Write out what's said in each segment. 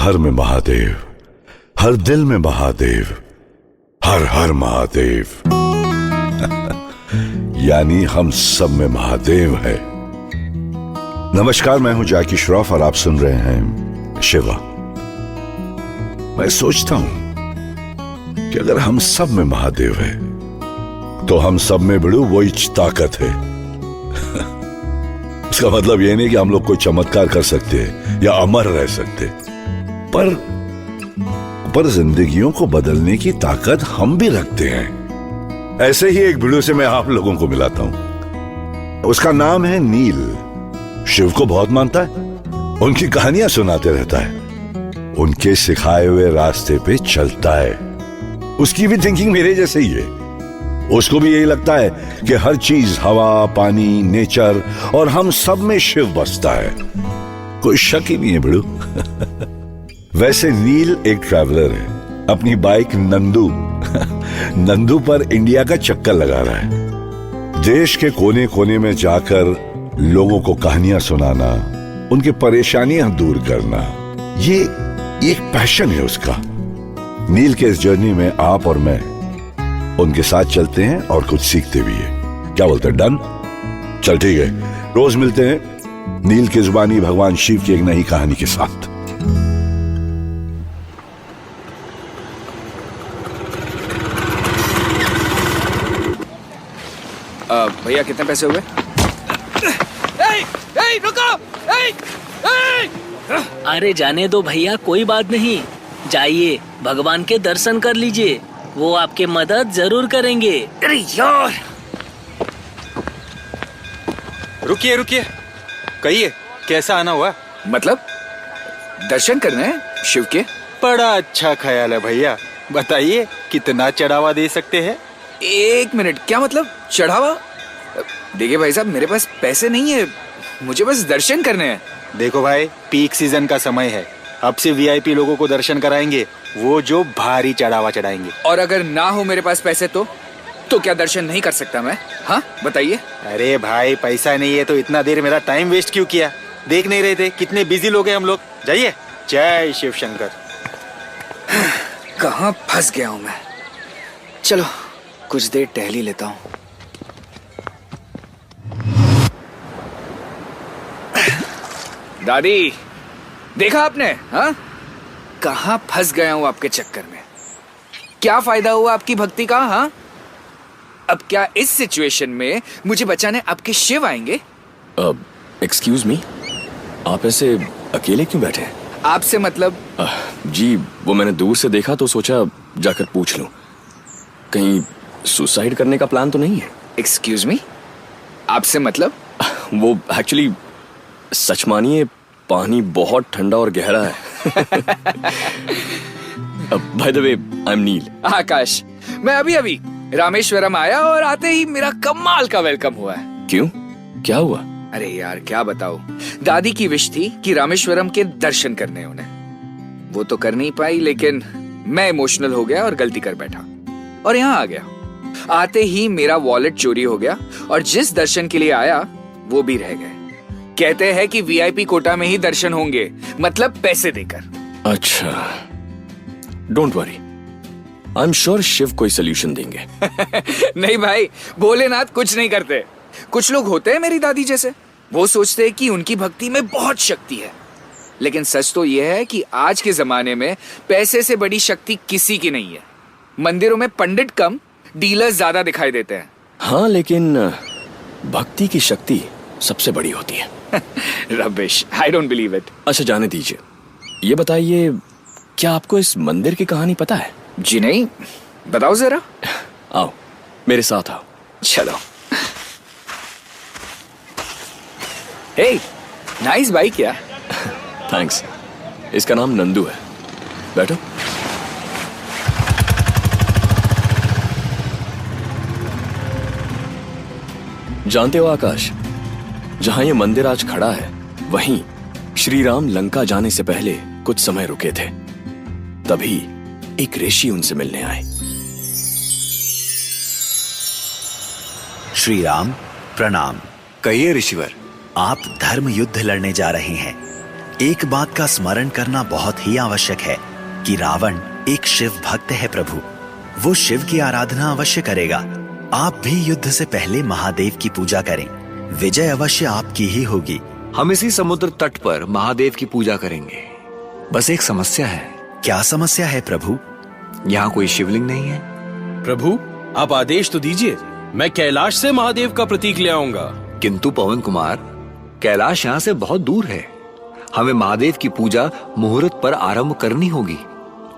हर में महादेव, हर दिल में महादेव, हर हर महादेव। यानी हम सब में महादेव है। नमस्कार, मैं हूं जैकी श्रॉफ और आप सुन रहे हैं शिवा। मैं सोचता हूं कि अगर हम सब में महादेव है तो हम सब में बिड़ू वही ताकत है। इसका मतलब यह नहीं कि हम लोग कोई चमत्कार कर सकते हैं या अमर रह सकते, पर जिंदगियों को बदलने की ताकत हम भी रखते हैं। ऐसे ही एक वीडियो से मैं आप लोगों को मिलाता हूं। उसका नाम है नील। शिव को बहुत मानता है, उनकी कहानियां सुनाते रहता है, उनके सिखाए हुए रास्ते पे चलता है। उसकी भी थिंकिंग मेरे जैसे ही है। उसको भी यही लगता है कि हर चीज, हवा, पानी, नेचर और हम सब में शिव बसता है। कोई शक ही नहीं है बिड़ू। वैसे नील एक ट्रैवलर है। अपनी बाइक नंदू पर इंडिया का चक्कर लगा रहा है। देश के कोने कोने में जाकर लोगों को कहानियां सुनाना, उनकी परेशानियां दूर करना, ये एक पैशन है उसका। नील के इस जर्नी में आप और मैं उनके साथ चलते हैं और कुछ सीखते भी हैं। क्या बोलते हैं? डन? चल ठीक है, रोज मिलते हैं नील की जुबानी भगवान शिव की एक नई कहानी के साथ। भैया कितने पैसे हुए? रुको! अरे जाने दो भैया, कोई बात नहीं। जाइए, भगवान के दर्शन कर लीजिए, वो आपके मदद जरूर करेंगे। अरे यार! रुकिए, कहिए कैसा आना हुआ? मतलब दर्शन करने हैं शिव के? बड़ा अच्छा ख्याल है भैया। बताइए कितना चढ़ावा दे सकते हैं? 1 मिनट, क्या मतलब चढ़ावा? देखिए भाई साहब, मेरे पास पैसे नहीं है, मुझे बस दर्शन करने हैं। देखो भाई, पीक सीजन का समय है। अब से वीआईपी लोगों को दर्शन कराएंगे, वो जो भारी चढ़ावा चढ़ाएंगे। और अगर ना हो मेरे पास पैसे तो क्या दर्शन नहीं कर सकता मैं? हाँ बताइए। अरे भाई, पैसा नहीं है तो इतना देर मेरा टाइम वेस्ट क्यों किया? देख नहीं रहे थे कितने बिजी लोग हैं हम लोग? जाइए। जय शिव शंकर। कहाँ फंस गया हूँ मैं? चलो कुछ देर टहल ही लेता हूँ। दादी, देखा आपने? हाँ, कहाँ फंस गया हूँ आपके चक्कर में। क्या फायदा हुआ आपकी भक्ति का? हाँ, अब क्या इस सिचुएशन में मुझे बचाने आपके शिव आएंगे? एक्सक्यूज मी, आप ऐसे अकेले क्यों बैठे हैं? आपसे मतलब? जी, वो मैंने दूर से देखा तो सोचा जाकर पूछ लूं। कहीं सुसाइड करने का प्लान तो नहीं है? एक्सक्यूज मी, आपसे मतलब? वो एक्चुअली, सच मानिए, पानी बहुत ठंडा और गहरा है। By the way, I am Neel. Akash. मैं अभी रामेश्वरम आया और आते ही मेरा कमाल का वेलकम हुआ है। क्यों, क्या हुआ? अरे यार क्या बताऊं, दादी की विश थी कि रामेश्वरम के दर्शन करने उन्हें। वो तो कर नहीं पाई, लेकिन मैं इमोशनल हो गया और गलती कर बैठा और यहाँ आ गया। आते ही मेरा वॉलेट चोरी हो गया और जिस दर्शन के लिए आया वो भी रह गए। कहते हैं कि वीआईपी कोटा में ही दर्शन होंगे, मतलब पैसे देकर। अच्छा, don't worry, I am sure Shiv कोई सोल्यूशन देंगे। नहीं भाई, भोलेनाथ कुछ नहीं करते। कुछ लोग होते हैं मेरी दादी जैसे, वो सोचते हैं कि उनकी भक्ति में बहुत शक्ति है, लेकिन सच तो यह है कि आज के जमाने में पैसे से बड़ी शक्ति किसी की नहीं है। मंदिरों में पंडित कम, डीलर ज्यादा दिखाई देते हैं। हाँ, लेकिन भक्ति की शक्ति सबसे बड़ी होती है। Rubbish, I don't believe it. अच्छा, जाने दीजिए। ये बताइए, क्या आपको इस मंदिर की कहानी पता है? जी नहीं, बताओ जरा। आओ, मेरे साथ आओ। चलो। हे, नाइस बाइक यार। थैंक्स। इसका नाम नंदू है। बैठो। जानते हो आकाश, जहां ये मंदिर आज खड़ा है, वहीं श्री राम लंका जाने से पहले कुछ समय रुके थे। तभी एक ऋषि उनसे मिलने आए। श्री राम प्रणाम। कहिए ऋषिवर, आप धर्म युद्ध लड़ने जा रहे हैं, एक बात का स्मरण करना बहुत ही आवश्यक है कि रावण एक शिव भक्त है प्रभु। वो शिव की आराधना अवश्य करेगा। आप भी युद्ध से पहले महादेव की पूजा करें। विजय अवश्य आपकी ही होगी। हम इसी समुद्र तट पर महादेव की पूजा करेंगे। बस एक समस्या है। क्या समस्या है प्रभु? यहाँ कोई शिवलिंग नहीं है। प्रभु आप आदेश तो दीजिए, मैं कैलाश से महादेव का प्रतीक ले आऊंगा। किंतु पवन कुमार, कैलाश यहाँ से बहुत दूर है। हमें महादेव की पूजा मुहूर्त पर आरंभ करनी होगी।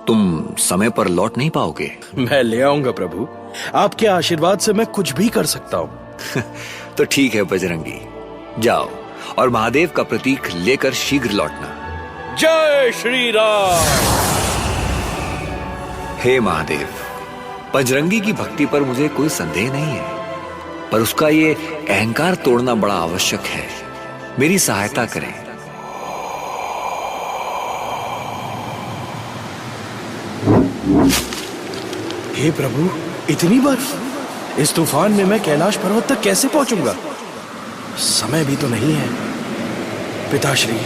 तुम समय पर लौट नहीं पाओगे। मैं ले आऊंगा प्रभु, आपके आशीर्वाद से मैं कुछ भी कर सकता हूँ। तो ठीक है बजरंगी, जाओ और महादेव का प्रतीक लेकर शीघ्र लौटना। जय श्री राम। हे महादेव, बजरंगी की भक्ति पर मुझे कोई संदेह नहीं है, पर उसका ये अहंकार तोड़ना बड़ा आवश्यक है। मेरी सहायता करें। हे प्रभु, इतनी बर्फ! इस तूफान में मैं कैलाश पर्वत तक कैसे पहुंचूंगा? समय भी तो नहीं है। पिताश्री,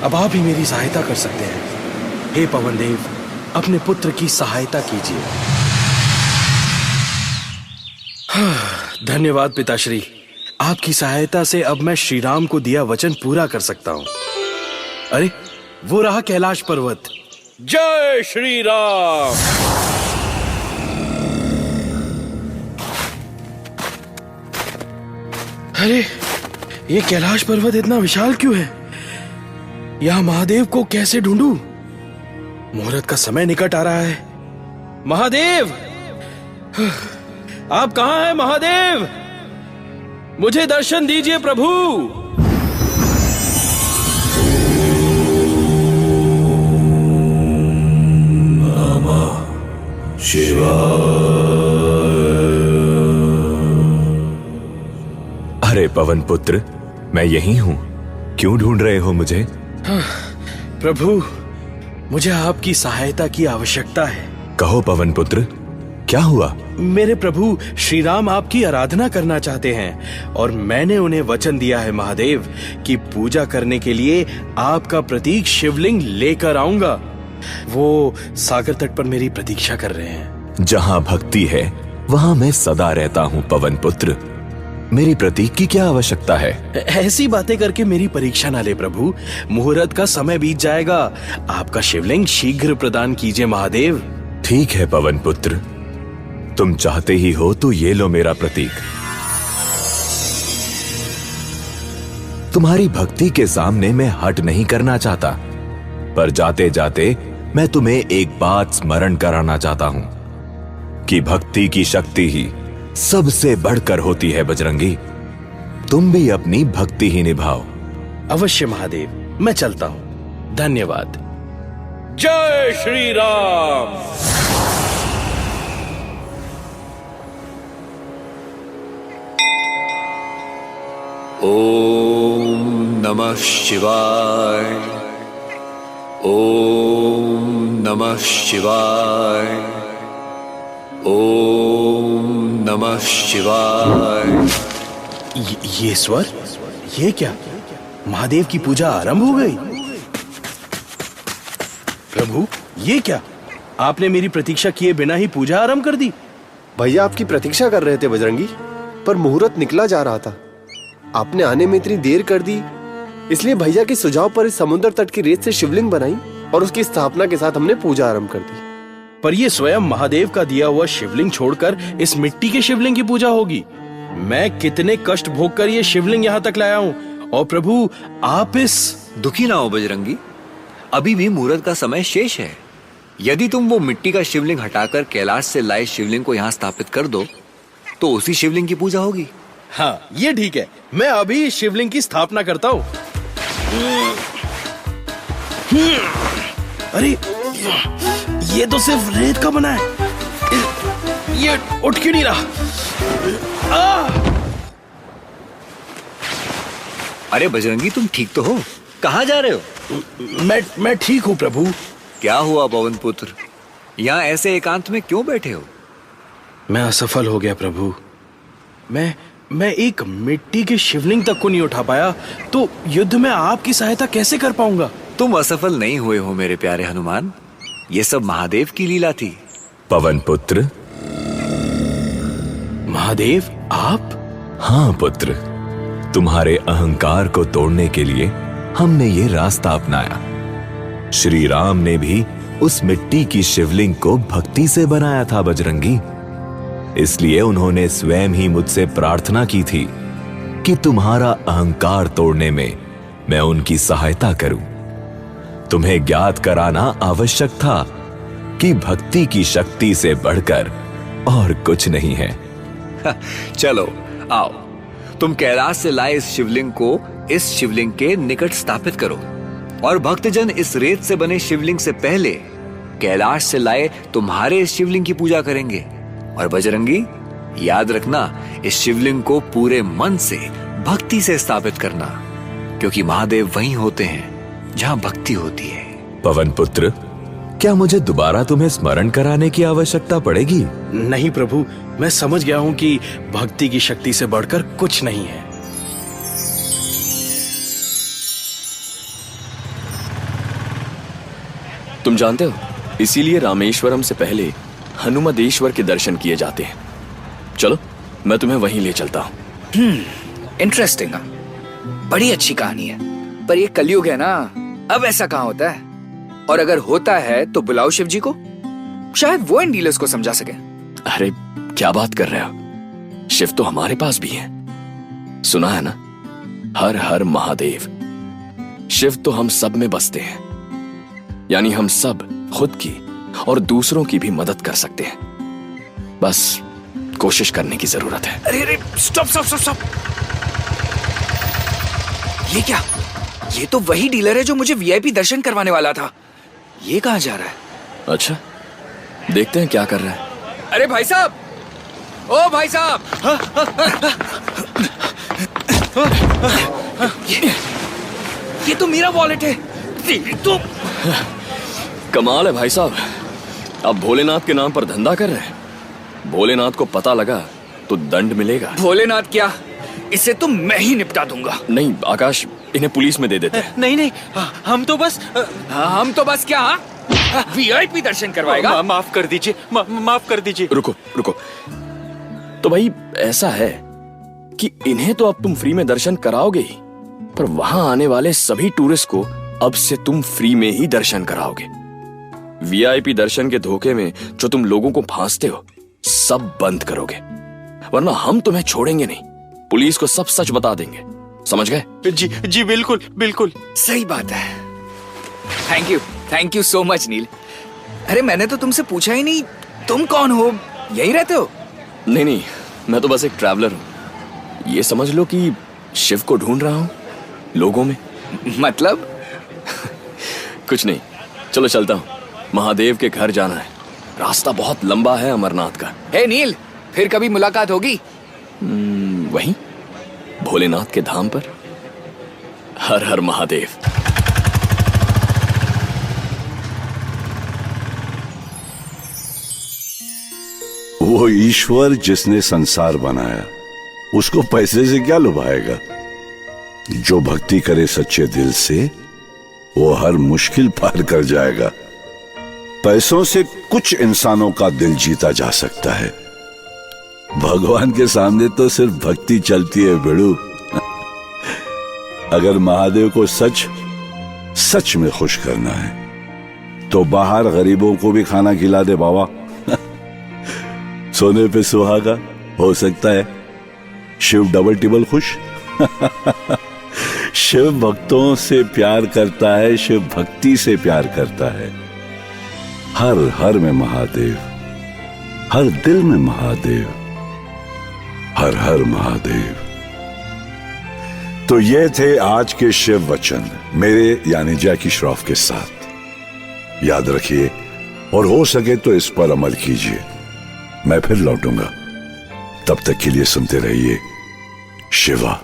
अब आप ही मेरी सहायता कर सकते हैं। हे पवन देव, अपने पुत्र की सहायता कीजिए। धन्यवाद पिताश्री, आपकी सहायता से अब मैं श्री राम को दिया वचन पूरा कर सकता हूँ। अरे, वो रहा कैलाश पर्वत। जय श्री राम। अरे, ये कैलाश पर्वत इतना विशाल क्यों है? यहां महादेव को कैसे ढूंढूं? मुहूर्त का समय निकट आ रहा है। महादेव, आप कहां हैं महादेव? मुझे दर्शन दीजिए प्रभु। अरे पवन पुत्र, मैं यही हूँ। क्यों ढूंढ रहे हो मुझे? प्रभु, मुझे आपकी सहायता की आवश्यकता है। कहो पवन पुत्र, क्या हुआ? मेरे प्रभु श्री राम आपकी आराधना करना चाहते हैं और मैंने उन्हें वचन दिया है महादेव कि पूजा करने के लिए आपका प्रतीक शिवलिंग लेकर आऊंगा। वो सागर तट पर मेरी प्रतीक्षा कर रहे हैं। जहाँ भक्ति है वहाँ मैं सदा रहता हूँ पवन पुत्र। मेरी प्रतीक की क्या आवश्यकता है? ऐसी बातें करके मेरी परीक्षा ना ले प्रभु। मुहूर्त का समय बीत जाएगा। आपका शिवलिंग शीघ्र प्रदान कीजिए महादेव। ठीक है पवन पुत्र, तुम चाहते ही हो तो ये लो मेरा प्रतीक। तुम्हारी भक्ति के सामने मैं हट नहीं करना चाहता, पर जाते जाते मैं तुम्हें एक बात स्मरण कराना चाहता हूं कि भक्ति की शक्ति ही सबसे बढ़कर होती है बजरंगी। तुम भी अपनी भक्ति ही निभाओ। अवश्य महादेव, मैं चलता हूं। धन्यवाद। जय श्री राम। ओम नमः शिवाय। ओम नमः शिवाय। ओम नमः शिवाय। ये स्वर, ये क्या? महादेव की पूजा आरंभ हो गई। प्रभु, ये क्या? आपने मेरी प्रतीक्षा किए बिना ही पूजा आरंभ कर दी। भैया आपकी प्रतीक्षा कर रहे थे बजरंगी, पर मुहूर्त निकला जा रहा था। आपने आने में इतनी देर कर दी, इसलिए भैया के सुझाव पर इस समुद्र तट की रेत से शिवलिंग बनाई और उसकी स्थापना के साथ हमने पूजा आरंभ कर दी। पर ये स्वयं महादेव का दिया हुआ शिवलिंग छोड़कर इस मिट्टी के शिवलिंग की पूजा होगी। मैं कितने कष्ट भोग कर ये शिवलिंग यहाँ तक लाया हूँ और प्रभु आप इस... दुखी ना हो बजरंगी, अभी भी मुहूर्त का समय शेष है। यदि तुम वो मिट्टी का शिवलिंग हटाकर कैलाश से लाए शिवलिंग को यहाँ स्थापित कर दो तो उसी शिवलिंग की पूजा होगी। हाँ, ये ठीक है। मैं अभी इस शिवलिंग की स्थापना करता हूँ। अरे, ये तो सिर्फ रेत का बना है। ये उठ क्यों नहीं रहा? अरे बजरंगी, तुम ठीक तो हो? कहाँ जा रहे हो? मैं ठीक हूँ प्रभु। क्या हुआ पवन पुत्र, यहाँ ऐसे एकांत में क्यों बैठे हो? मैं असफल हो गया प्रभु। मैं एक मिट्टी के शिवलिंग तक को नहीं उठा पाया, तो युद्ध में आपकी सहायता कैसे कर पाऊंगा? तुम असफल नहीं हुए हो मेरे प्यारे हनुमान। ये सब महादेव की लीला थी। पवन पुत्र। महादेव, आप? हाँ पुत्र, तुम्हारे अहंकार को तोड़ने के लिए हमने ये रास्ता अपनाया। श्री राम ने भी उस मिट्टी की शिवलिंग को भक्ति से बनाया था बजरंगी। इसलिए उन्होंने स्वयं ही मुझसे प्रार्थना की थी कि तुम्हारा अहंकार तोड़ने में मैं उनकी सहायता करूं। तुम्हें ज्ञात कराना आवश्यक था कि भक्ति की शक्ति से बढ़कर और कुछ नहीं है। चलो आओ, तुम कैलाश से लाए इस शिवलिंग को इस शिवलिंग के निकट स्थापित करो, और भक्तजन इस रेत से बने शिवलिंग से पहले कैलाश से लाए तुम्हारे इस शिवलिंग की पूजा करेंगे। और बजरंगी, याद रखना, इस शिवलिंग को पूरे मन से भक्ति से स्थापित करना, क्योंकि महादेव वहीं होते हैं जहां भक्ति होती है। पवन पुत्र, क्या मुझे दोबारा तुम्हें स्मरण कराने की आवश्यकता पड़ेगी? नहीं प्रभु, मैं समझ गया हूं कि भक्ति की शक्ति से बढ़कर कुछ नहीं है। तुम जानते हो, इसीलिए रामेश्वरम से पहले हनुमदेश्वर के दर्शन किए जाते हैं। चलो, मैं तुम्हें वहीं ले चलता हूं। इंटरेस्टिंग। बड़ी अच्छी कहानी है, पर ये कलयुग है ना, अब ऐसा कहां होता है? और अगर होता है तो बुलाओ शिव जी को, शायद वो इन डीलर्स को समझा सके। अरे क्या बात कर रहे हो? शिव तो हमारे पास भी है। सुना है ना, हर हर महादेव। शिव तो हम सब में बसते हैं, यानी हम सब खुद की और दूसरों की भी मदद कर सकते हैं। बस कोशिश करने की जरूरत है। अरे अरे, स्टॉप स्टॉप स्टॉप स्टॉप। ये क्या? ये तो वही डीलर है जो मुझे वीआईपी दर्शन करवाने वाला था। ये कहां जा रहा है? अच्छा, देखते हैं क्या कर रहा है। अरे भाई साहब, ओ भाई साहब। ये तो मेरा वॉलेट है। तो कमाल है भाई साहब, अब भोलेनाथ के नाम पर धंधा कर रहे हैं। भोलेनाथ को पता लगा तो दंड मिलेगा। भोलेनाथ क्या, इसे तो मैं ही निपटा दूंगा। नहीं आकाश, इन्हें पुलिस में दे देते हैं। नहीं नहीं, हम तो बस क्या वीआईपी दर्शन करवाएगा? माफ कर दीजिए, माफ कर दीजिए। रुको रुको, तो भाई ऐसा है कि इन्हें तो अब तुम फ्री में दर्शन कराओगे ही, पर वहां आने वाले सभी टूरिस्ट को अब से तुम फ्री में ही दर्शन कराओगे। वीआईपी दर्शन के धोखे में जो तुम लोगों को फांसते हो, सब बंद करोगे, वरना हम तुम्हें छोड़ेंगे नहीं। पुलिस को सब सच बता देंगे, समझ गए? जी जी, बिल्कुल बिल्कुल। सही बात है। थैंक यू सो मच नील। अरे मैंने तो तुमसे पूछा ही नहीं, तुम कौन हो? यही रहते हो? नहीं, मैं तो बस एक ट्रैवलर हूं। ये समझ लो कि शिव को ढूंढ रहा हूं लोगों में। मतलब? कुछ नहीं, चलो चलता हूं। महादेव के घर जाना है, रास्ता बहुत लंबा है अमरनाथ का। हे नील, फिर कभी मुलाकात होगी? वहीं भोलेनाथ के धाम पर। हर हर महादेव। वो ईश्वर जिसने संसार बनाया, उसको पैसे से क्या लुभाएगा? जो भक्ति करे सच्चे दिल से, वो हर मुश्किल पार कर जाएगा। पैसों से कुछ इंसानों का दिल जीता जा सकता है, भगवान के सामने तो सिर्फ भक्ति चलती है बेड़ू। अगर महादेव को सच में खुश करना है तो बाहर गरीबों को भी खाना खिला दे बाबा। सोने पे सुहागा, हो सकता है शिव डबल टिबल खुश। शिव भक्तों से प्यार करता है, शिव भक्ति से प्यार करता है। हर हर में महादेव, हर दिल में महादेव, हर हर महादेव। तो ये थे आज के शिव वचन, मेरे यानी जैकी श्रॉफ के साथ। याद रखिए और हो सके तो इस पर अमल कीजिए। मैं फिर लौटूंगा, तब तक के लिए सुनते रहिए शिवा।